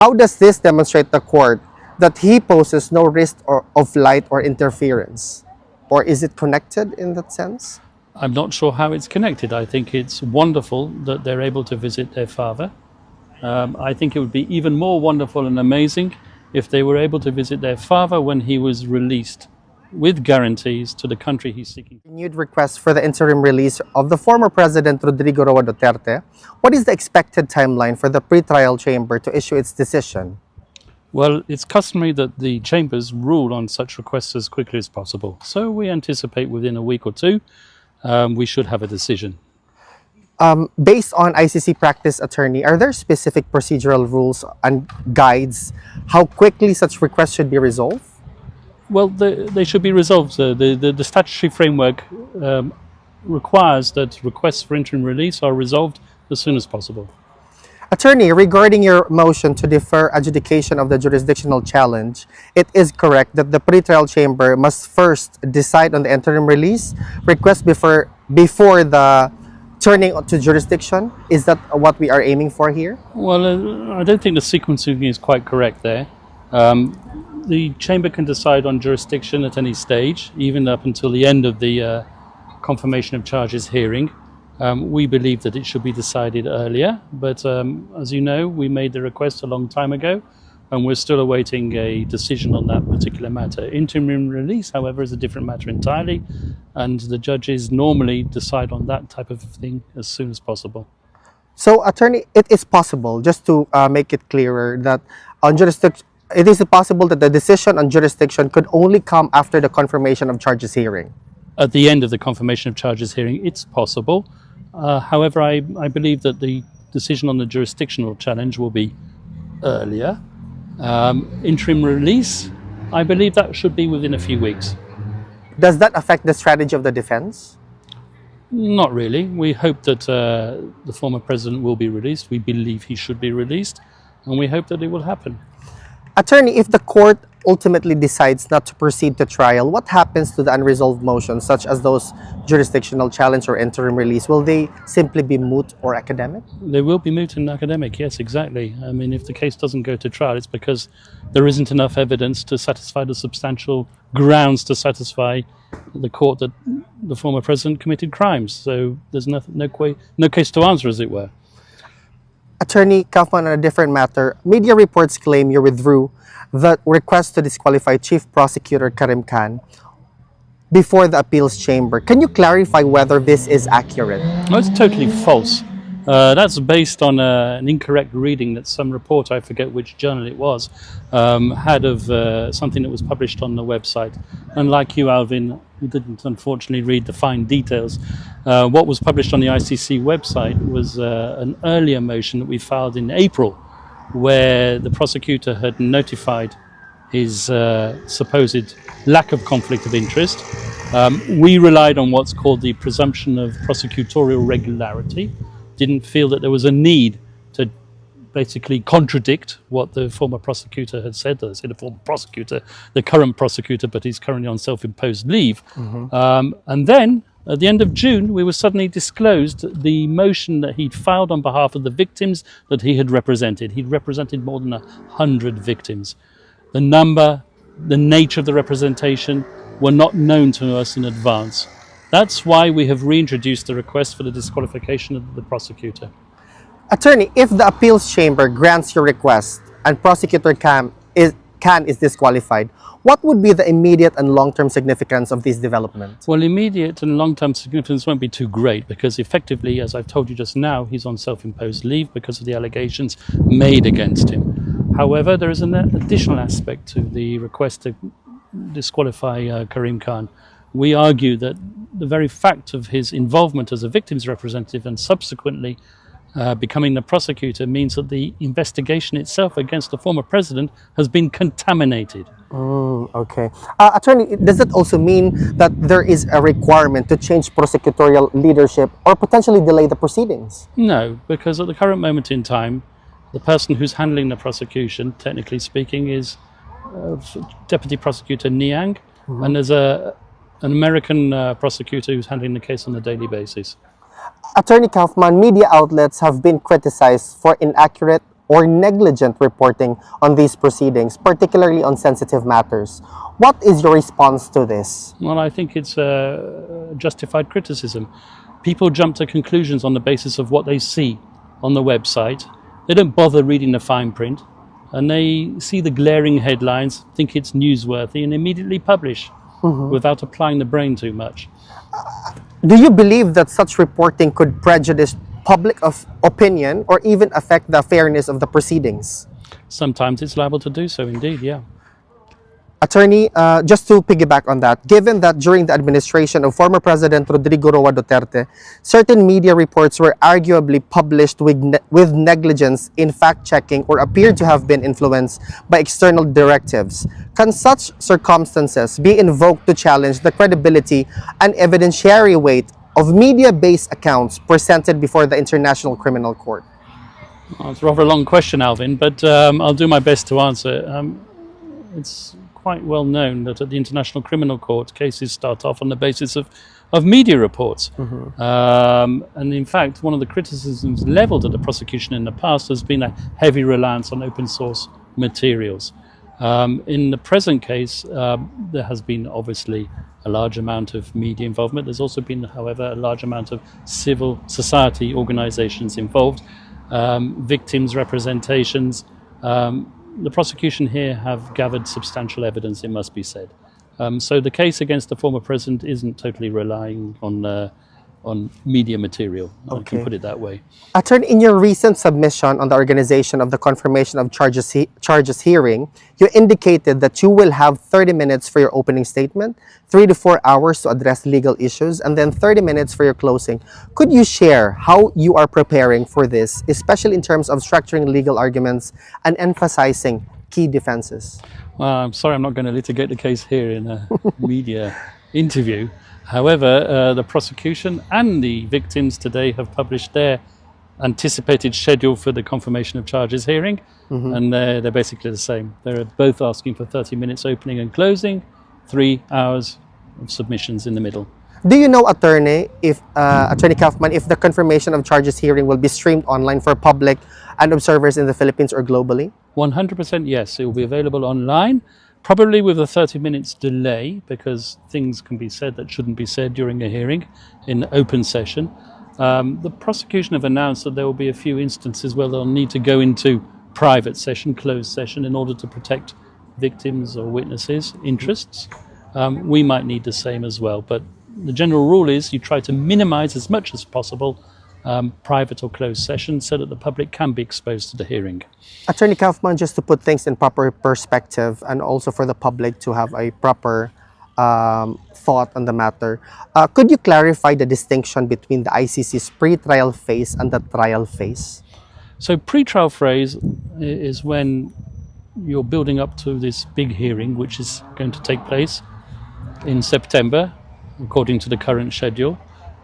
How does this demonstrate the court that he poses no risk of flight or interference? Or is it connected in that sense? I'm not sure how it's connected. I think it's wonderful that they're able to visit their father. I think it would be even more wonderful and amazing if they were able to visit their father when he was released with guarantees to the country he's seeking. Renewed request for the interim release of the former President Rodrigo Roa Duterte. What is the expected timeline for the pretrial chamber to issue its decision? Well, it's customary that the chambers rule on such requests as quickly as possible. So we anticipate within a week or two, we should have a decision. Based on ICC practice, attorney, are there specific procedural rules and guides how quickly such requests should be resolved? Well, they should be resolved. The statutory framework requires that requests for interim release are resolved as soon as possible. Attorney, regarding your motion to defer adjudication of the jurisdictional challenge, it is correct that the pretrial chamber must first decide on the interim release request before the turning to jurisdiction. Is that what we are aiming for here? Well, I don't think the sequencing is quite correct there. The chamber can decide on jurisdiction at any stage, even up until the end of the confirmation of charges hearing. We believe that it should be decided earlier, but as you know, we made the request a long time ago, and we're still awaiting a decision on that particular matter. Interim release, however, is a different matter entirely, and the judges normally decide on that type of thing as soon as possible. So, attorney, it is possible, just to make it clearer, that on jurisdiction, it is possible that the decision on jurisdiction could only come after the confirmation of charges hearing. At the end of the confirmation of charges hearing, it's possible. However, I believe that the decision on the jurisdictional challenge will be earlier. Interim release, I believe that should be within a few weeks. Does that affect the strategy of the defense? Not really. We hope that the former president will be released. We believe he should be released, and we hope that it will happen. Attorney, if the court ultimately decides not to proceed to trial, what happens to the unresolved motions, such as those jurisdictional challenge or interim release? Will they simply be moot or academic? They will be moot and academic, yes, exactly. I mean, if the case doesn't go to trial, it's because there isn't enough evidence to satisfy the substantial grounds to satisfy the court that the former president committed crimes. So there's no case to answer, as it were. Attorney Kaufman, on a different matter, media reports claim you withdrew the request to disqualify Chief Prosecutor Karim Khan before the appeals chamber. Can you clarify whether this is accurate? No, it's totally false. That's based on an incorrect reading that some reporter, I forget which journal it was, had of something that was published on the website. And like you, Alvin, who didn't unfortunately read the fine details, what was published on the ICC website was an earlier motion that we filed in April, where the prosecutor had notified his supposed lack of conflict of interest. We relied on what's called the presumption of prosecutorial regularity. Didn't feel that there was a need to basically contradict what the former prosecutor had said. I say the former prosecutor, the current prosecutor, but he's currently on self-imposed leave. And then, at the end of June, we were suddenly disclosed the motion that he'd filed on behalf of the victims that he had represented. He'd represented more than 100 victims. The number, the nature of the representation were not known to us in advance. That's why we have reintroduced the request for the disqualification of the prosecutor. Attorney, if the appeals chamber grants your request and Prosecutor Khan is disqualified, what would be the immediate and long-term significance of these developments? Well, immediate and long-term significance won't be too great because effectively, as I've told you just now, he's on self-imposed leave because of the allegations made against him. However, there is an additional aspect to the request to disqualify Karim Khan. We argue that the very fact of his involvement as a victim's representative and subsequently becoming the prosecutor means that the investigation itself against the former president has been contaminated. Okay. Attorney, does that also mean that there is a requirement to change prosecutorial leadership or potentially delay the proceedings? No, because at the current moment in time, the person who's handling the prosecution, technically speaking, is Deputy Prosecutor Niang, and there's an American prosecutor who's handling the case on a daily basis. Attorney Kaufman, media outlets have been criticized for inaccurate or negligent reporting on these proceedings, particularly on sensitive matters. What is your response to this? Well, I think it's a justified criticism. People jump to conclusions on the basis of what they see on the website. They don't bother reading the fine print, and they see the glaring headlines, think it's newsworthy, and immediately publish without applying the brain too much. Do you believe that such reporting could prejudice public opinion or even affect the fairness of the proceedings? Sometimes it's liable to do so, indeed, yeah. Attorney, just to piggyback on that, given that during the administration of former President Rodrigo Roa Duterte, certain media reports were arguably published with negligence in fact-checking or appeared to have been influenced by external directives, can such circumstances be invoked to challenge the credibility and evidentiary weight of media-based accounts presented before the International Criminal Court? Well, it's a rather long question, Alvin, but I'll do my best to answer it. It's quite well known that at the International Criminal Court, cases start off on the basis of media reports. And in fact, one of the criticisms leveled at the prosecution in the past has been a heavy reliance on open source materials. In the present case, there has been obviously a large amount of media involvement. There's also been, however, a large amount of civil society organizations involved, victims' representations. The prosecution here have gathered substantial evidence, it must be said. So the case against the former president isn't totally relying on media material. I can put it that way. Attorney, in your recent submission on the organization of the confirmation of charges hearing, you indicated that you will have 30 minutes for your opening statement, 3 to 4 hours to address legal issues, and then 30 minutes for your closing. Could you share how you are preparing for this, especially in terms of structuring legal arguments and emphasizing key defenses? Well, I'm sorry I'm not going to litigate the case here in a media interview. However, the prosecution and the victims today have published their anticipated schedule for the confirmation of charges hearing, and they're basically the same. They're both asking for 30 minutes opening and closing, 3 hours of submissions in the middle. Do you know, Attorney Kaufman, if the confirmation of charges hearing will be streamed online for public and observers in the Philippines or globally? 100% yes. It will be available online, probably with a 30 minutes delay, because things can be said that shouldn't be said during a hearing in open session. The prosecution have announced that there will be a few instances where they'll need to go into private session, closed session, in order to protect victims or witnesses' interests. We might need the same as well, but the general rule is you try to minimize as much as possible private or closed sessions so that the public can be exposed to the hearing. Attorney Kaufman, just to put things in proper perspective and also for the public to have a proper thought on the matter, could you clarify the distinction between the ICC's pre-trial phase and the trial phase? So pre-trial phase is when you're building up to this big hearing, which is going to take place in September, according to the current schedule,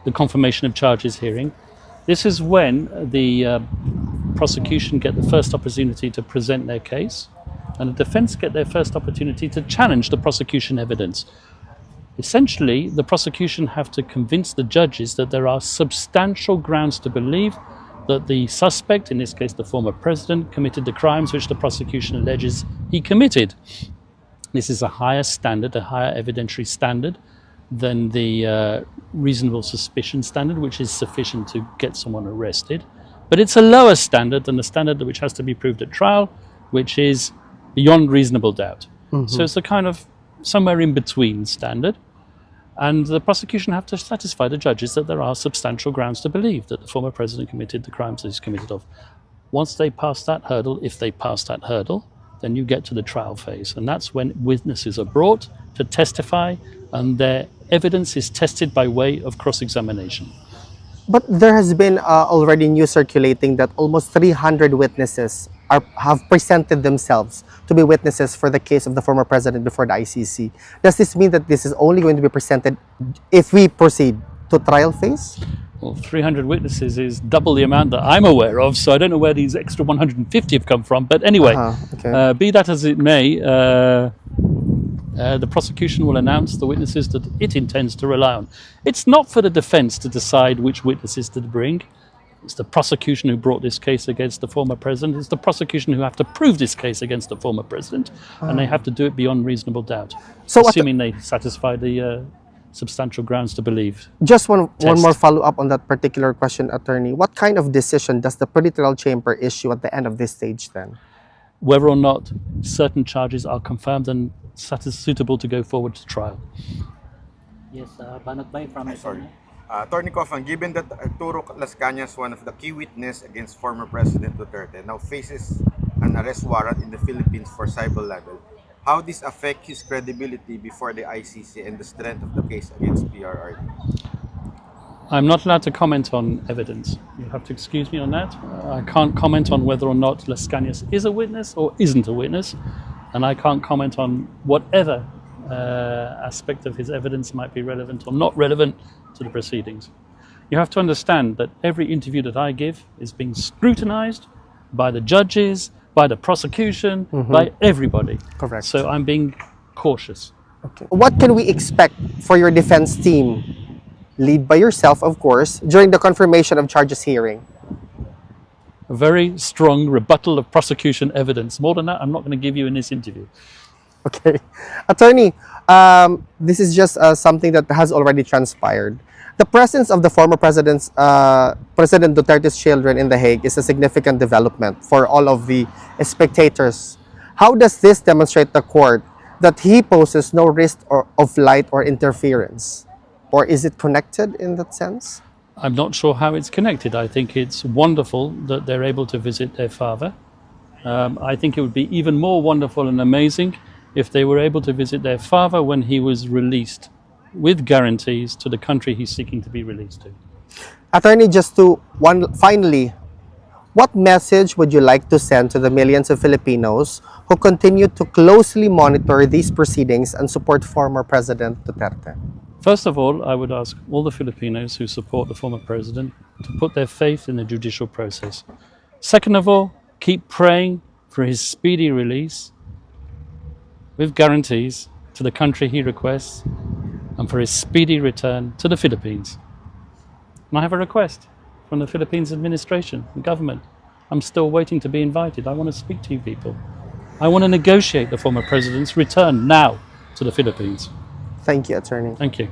the confirmation of charges hearing. This is when the prosecution get the first opportunity to present their case, and the defense get their first opportunity to challenge the prosecution evidence. Essentially, the prosecution have to convince the judges that there are substantial grounds to believe that the suspect, in this case the former president, committed the crimes which the prosecution alleges he committed. This is a higher standard, a higher evidentiary standard than the reasonable suspicion standard, which is sufficient to get someone arrested. But it's a lower standard than the standard which has to be proved at trial, which is beyond reasonable doubt. So it's a kind of somewhere in between standard. And the prosecution have to satisfy the judges that there are substantial grounds to believe that the former president committed the crimes that he's committed of. Once they pass that hurdle, if they pass that hurdle, then you get to the trial phase. And that's when witnesses are brought to testify and their evidence is tested by way of cross-examination. But there has been already news circulating that almost 300 witnesses have presented themselves to be witnesses for the case of the former president before the ICC. Does this mean that this is only going to be presented if we proceed to trial phase? Well, 300 witnesses is double the amount that I'm aware of, so I don't know where these extra 150 have come from. But anyway, be that as it may, the prosecution will announce the witnesses that it intends to rely on. It's not for the defense to decide which witnesses to bring. It's the prosecution who brought this case against the former president. It's the prosecution who have to prove this case against the former president, and they have to do it beyond reasonable doubt, So assuming they satisfy the substantial grounds to believe. just one Test. more follow-up on that particular question, attorney. What kind of decision does the pretrial chamber issue at the end of this stage then? Whether or not certain charges are confirmed and suitable to go forward to trial. Yes, Banat Bay from Sorry. Attorney Kabahan, given that Arturo Lascañas, one of the key witnesses against former President Duterte, now faces an arrest warrant in the Philippines for civil libel, how this affect his credibility before the ICC and the strength of the case against PRRD? I'm not allowed to comment on evidence. You have to excuse me on that. I can't comment on whether or not Lascañas is a witness or isn't a witness, and I can't comment on whatever aspect of his evidence might be relevant or not relevant to the proceedings. You have to understand that every interview that I give is being scrutinized by the judges, by the prosecution, by everybody. Correct. So I'm being cautious. Okay. What can we expect for your defense team, led by yourself, of course, during the confirmation of charges hearing? A very strong rebuttal of prosecution evidence. More than that, I'm not going to give you in this interview. Okay. Attorney, this is just something that has already transpired. The presence of the former President Duterte's children in The Hague is a significant development for all of the spectators. How does this demonstrate the court that he poses no risk of flight or interference? Or is it connected in that sense? I'm not sure how it's connected. I think it's wonderful that they're able to visit their father. I think it would be even more wonderful and amazing if they were able to visit their father when he was released with guarantees to the country he's seeking to be released to. Attorney, finally, what message would you like to send to the millions of Filipinos who continue to closely monitor these proceedings and support former President Duterte? First of all, I would ask all the Filipinos who support the former president to put their faith in the judicial process. Second of all, keep praying for his speedy release with guarantees to the country he requests and for his speedy return to the Philippines. And I have a request from the Philippines administration and government. I'm still waiting to be invited. I want to speak to you people. I want to negotiate the former president's return now to the Philippines. Thank you, Attorney. Thank you.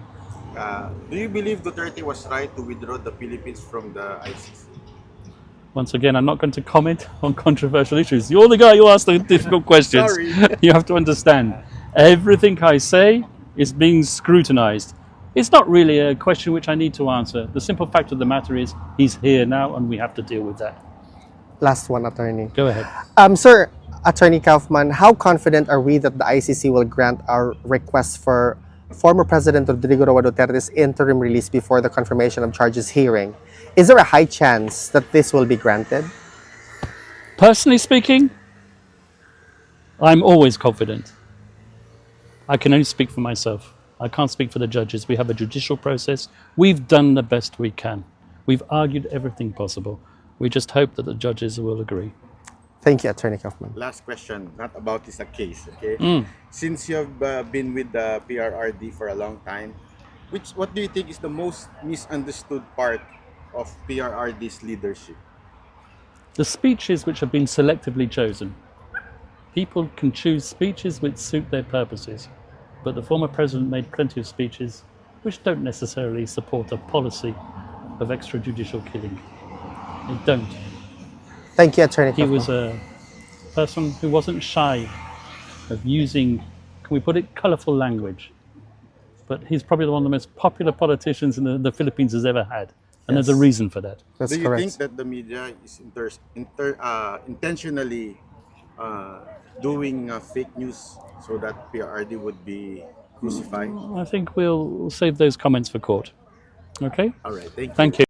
Do you believe Duterte was right to withdraw the Philippines from the ICC? Once again, I'm not going to comment on controversial issues. You're the guy who asked the difficult questions. Sorry. You have to understand, everything I say is being scrutinized. It's not really a question which I need to answer. The simple fact of the matter is, he's here now and we have to deal with that. Last one, Attorney. Go ahead. Sir, Attorney Kaufman, how confident are we that the ICC will grant our request for former President Rodrigo Roa Duterte's interim release before the confirmation of charges hearing? Is there a high chance that this will be granted? Personally speaking, I'm always confident. I can only speak for myself. I can't speak for the judges. We have a judicial process. We've done the best we can. We've argued everything possible. We just hope that the judges will agree. Thank you, Attorney Kaufman. Last question, not about this case, okay? Since you have been with the PRRD for a long time, what do you think is the most misunderstood part of PRRD's leadership? The speeches which have been selectively chosen. People can choose speeches which suit their purposes, but the former president made plenty of speeches which don't necessarily support a policy of extrajudicial killing. They don't. Thank you, Attorney He Kaufman. was a person who wasn't shy of using, can we put it, colourful language. But he's probably one of the most popular politicians in the Philippines has ever had. And there's a reason for that. That's Do you correct. think that the media is intentionally doing fake news so that PRRD would be crucified? I think we'll save those comments for court. Okay? All right, thank you. Thank you.